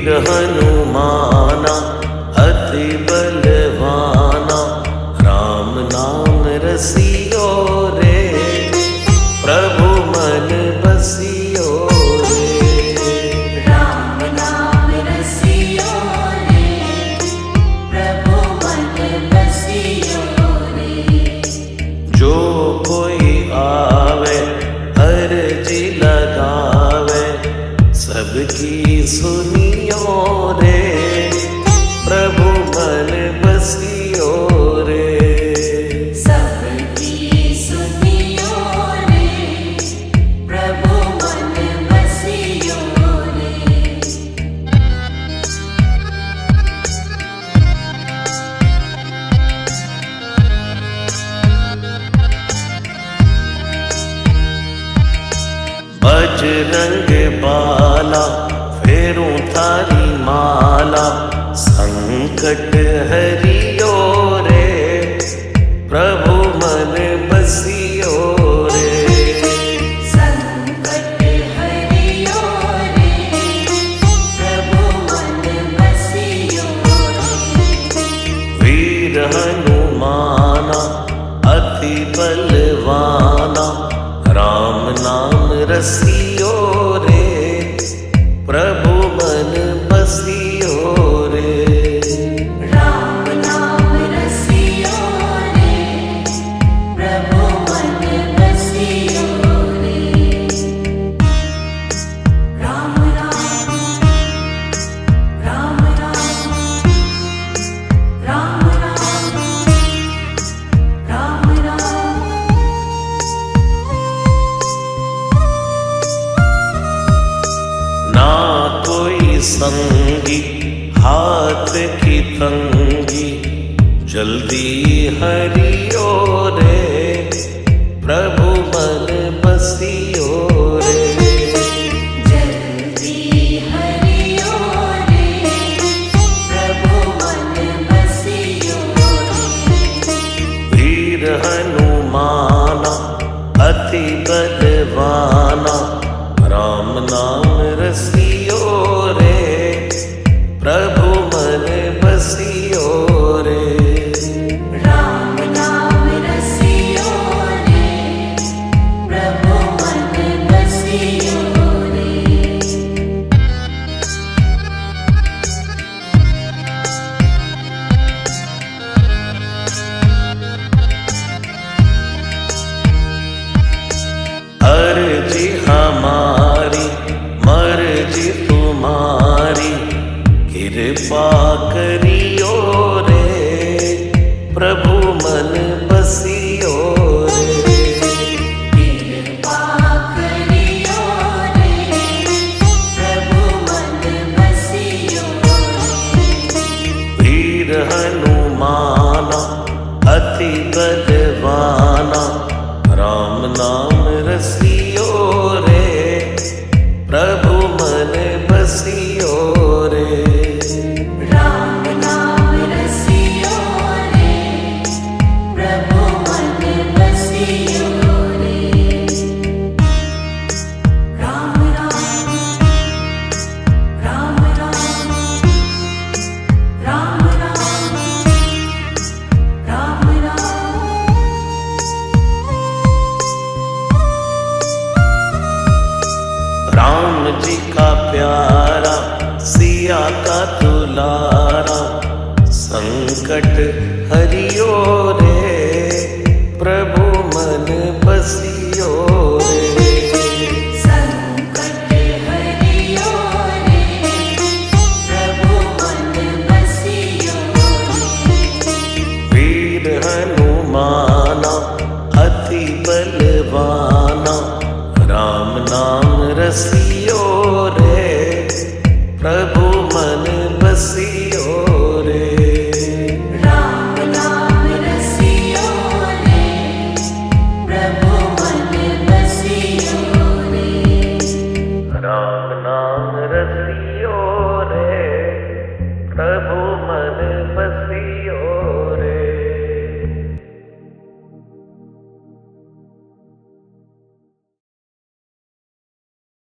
वीर हनुमाना अति बलवाना, राम नाम रसियो रे, प्रभु मन बसियो रे। राम नाम रसियो रे, प्रभु मन बसियो रे। जो कोई आवे अर्जी लगावे, सबकी सुनियो रे, प्रभु मन बसियो रे। सबकी सुनियो रे, प्रभु मन बसियो रे। बजरंग बाला फेरूं थारी माला, संकट हरियो रे, प्रभु मन बसियो रे। संकट हरियो रे, प्रभु मन बसियो रे। वीर हनुमाना अति बलवाना, राम नाम रसियो रे, प्रभु मन बसियो रे। राम नाम रसियो रे, प्रभु मन बसियो रे। राम राम राम राम राम राम राम राम। ना कोई संगी हाथ की तंगी, जल्दी हरियो रे, प्रभु मन बसियो रे। जल्दी हरियो रे, प्रभु मन बसियो रे। वीर हनुमाना अति बलवाना, राम नाम रसियो रे, प्रभु मन बसियो रे। राम नाम रसियो रे, प्रभु मन बसियो रे। अर्जी हमारी मर्जी तुम्हारी, कृपा करियो रे, प्रभु मन बसियो रे। कृपा करियो रे, प्रभु मन बसियो रे। वीर हनुमाना अति बलवाना, राम नाम रसियो रे, प्रभु मन बसियो रे। राम नाम रसियो रे, प्रभु मन बसियो रे। राम राम राम राम राम राम राम। राम जी का प्यारा सिया का दुलारा, संकट हरियो रे, प्रभु मन बसियो